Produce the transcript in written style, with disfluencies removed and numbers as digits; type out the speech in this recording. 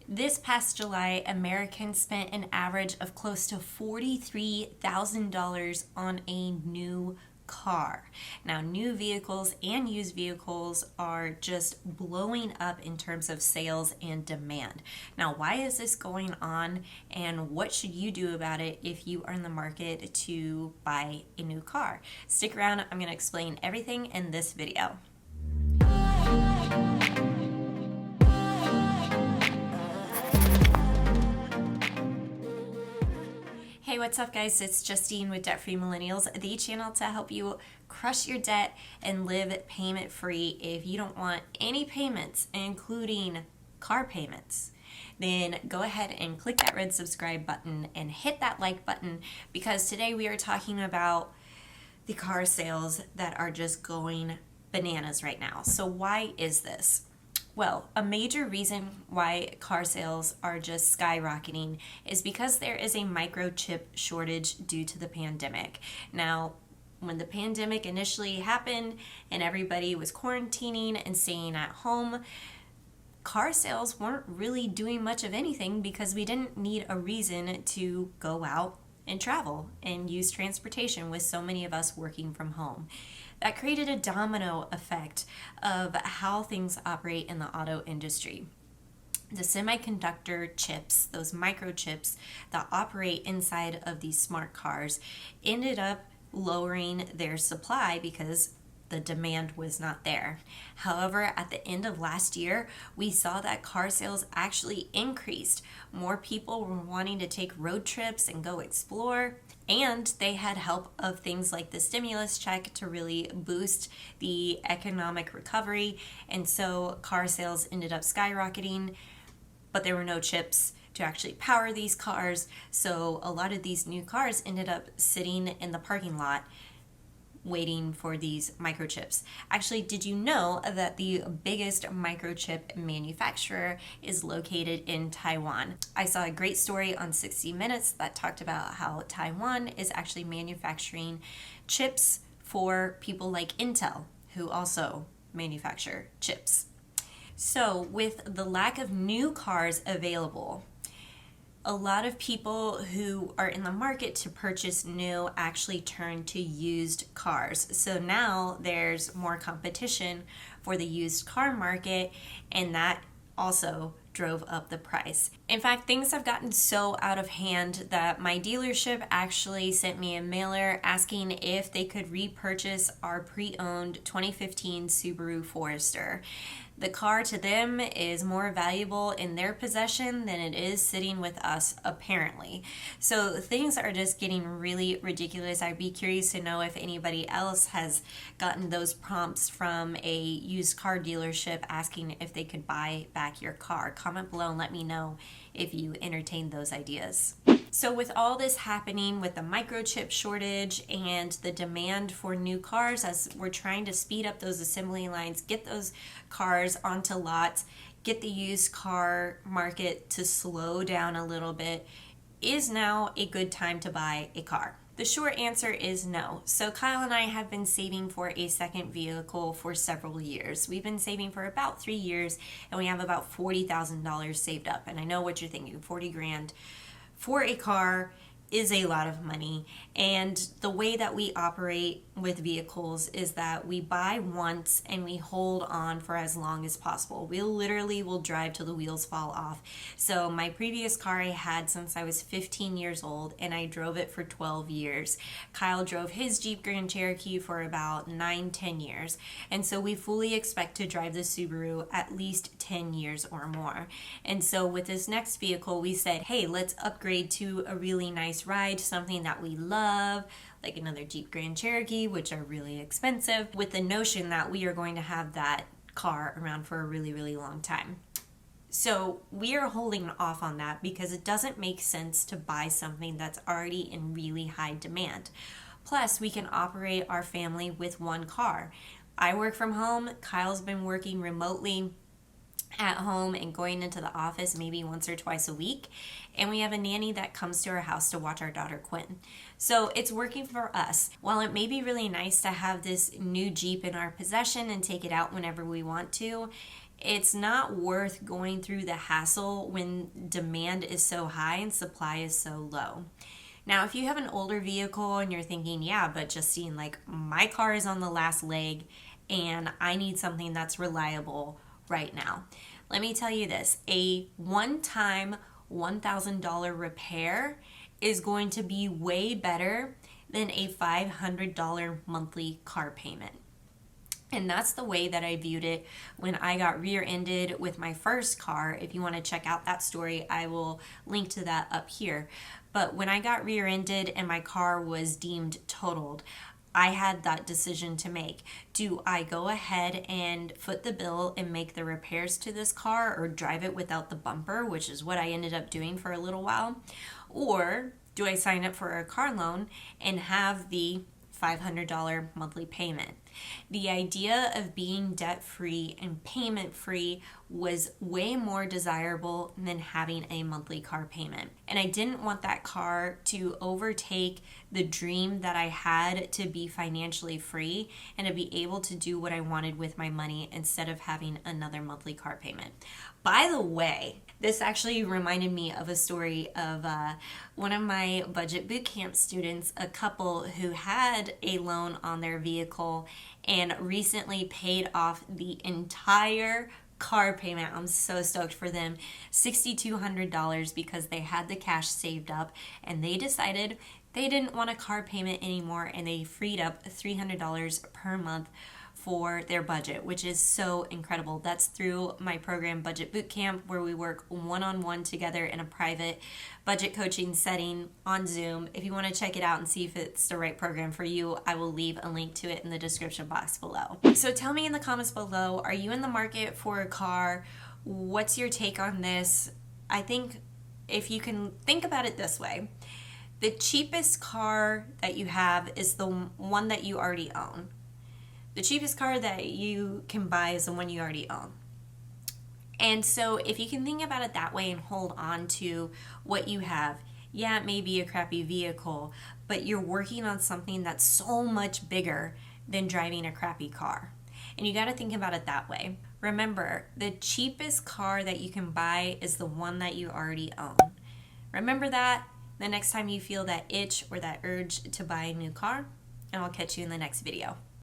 This past July, Americans spent an average of close to $43,000 on a new car. Now, new vehicles and used vehicles are just blowing up in terms of sales and demand. Now, why is this going on, and what should you do about it if you are in the market to buy a new car? Stick around, I'm going to explain everything in this video. Hey, what's up, guys? It's Justine with Debt Free Millennials, the channel to help you crush your debt and live payment free. If you don't want any payments, including car payments, then go ahead and click that red subscribe button and hit that like button, because today we are talking about the car sales that are just going bananas right now. So why is this? Well, a major reason why car sales are just skyrocketing is because there is a microchip shortage due to the pandemic. Now, when the pandemic initially happened and everybody was quarantining and staying at home, car sales weren't really doing much of anything because we didn't need a reason to go out and travel and use transportation, with so many of us working from home. That created a domino effect of how things operate in the auto industry. The semiconductor chips, those microchips that operate inside of these smart cars, ended up lowering their supply because the demand was not there. However, at the end of last year, we saw that car sales actually increased. More people were wanting to take road trips and go explore, and they had help of things like the stimulus check to really boost the economic recovery. And so car sales ended up skyrocketing, but there were no chips to actually power these cars. So a lot of these new cars ended up sitting in the parking lot waiting for these microchips. Actually, did you know that the biggest microchip manufacturer is located in Taiwan? I saw a great story on 60 Minutes that talked about how Taiwan is actually manufacturing chips for people like Intel, who also manufacture chips. So with the lack of new cars available, a lot of people who are in the market to purchase new actually turn to used cars. So now there's more competition for the used car market, and that also drove up the price. In fact, things have gotten so out of hand that my dealership actually sent me a mailer asking if they could repurchase our pre-owned 2015 Subaru Forester. The car to them is more valuable in their possession than it is sitting with us, apparently. So things are just getting really ridiculous. I'd be curious to know if anybody else has gotten those prompts from a used car dealership asking if they could buy back your car. Comment below and let me know if you entertained those ideas. So with all this happening with the microchip shortage and the demand for new cars, as we're trying to speed up those assembly lines, get those cars onto lots, get the used car market to slow down a little bit, is now a good time to buy a car? The short answer is no. So Kyle and I have been saving for a second vehicle for several years. We've been saving for about 3 years, and we have about $40,000 saved up. And I know what you're thinking, 40 grand for a car is a lot of money. And the way that we operate with vehicles is that we buy once and we hold on for as long as possible. We literally will drive till the wheels fall off. So my previous car I had since I was 15 years old, and I drove it for 12 years. Kyle drove his Jeep Grand Cherokee for about 9-10 years. And so we fully expect to drive the Subaru at least 10 years or more. And so with this next vehicle, we said, hey, let's upgrade to a really nice ride, something that we love, like another Jeep Grand Cherokee, which are really expensive, with the notion that we are going to have that car around for a really, really long time. So we are holding off on that because it doesn't make sense to buy something that's already in really high demand. Plus, we can operate our family with one car. I work from home. Kyle's been working remotely at home and going into the office maybe once or twice a week, and we have a nanny that comes to our house to watch our daughter Quinn. So it's working for us. While it may be really nice to have this new Jeep in our possession and take it out whenever we want to, It's not worth going through the hassle when demand is so high and supply is so low. Now, if you have an older vehicle and you're thinking, yeah, but Justine, like my car is on the last leg and I need something that's reliable right now. Let me tell you this, a one-time $1,000 repair is going to be way better than a $500 monthly car payment. And that's the way that I viewed it when I got rear-ended with my first car. If you want to check out that story, I will link to that up here. But when I got rear-ended and my car was deemed totaled, I had that decision to make. Do I go ahead and foot the bill and make the repairs to this car, or drive it without the bumper, which is what I ended up doing for a little while? Or do I sign up for a car loan and have the $500 monthly payment? The idea of being debt-free and payment-free was way more desirable than having a monthly car payment. And I didn't want that car to overtake the dream that I had to be financially free and to be able to do what I wanted with my money instead of having another monthly car payment. By the way, this actually reminded me of a story of one of my budget bootcamp students, a couple who had a loan on their vehicle and recently paid off the entire car payment. I'm so stoked for them. $6,200 because they had the cash saved up and they decided they didn't want a car payment anymore, and they freed up $300 per month for their budget, which is so incredible. That's through my program Budget Bootcamp, where we work one-on-one together in a private budget coaching setting on Zoom. If you want to check it out and see if it's the right program for you, I will leave a link to it in the description box below. So tell me in the comments below, are you in the market for a car? What's your take on this? I think if you can think about it this way, the cheapest car that you have is the one that you already own. The cheapest car that you can buy is the one you already own. And so if you can think about it that way and hold on to what you have, yeah, it may be a crappy vehicle, but you're working on something that's so much bigger than driving a crappy car. And you got to think about it that way. Remember, the cheapest car that you can buy is the one that you already own. Remember that the next time you feel that itch or that urge to buy a new car, and I'll catch you in the next video.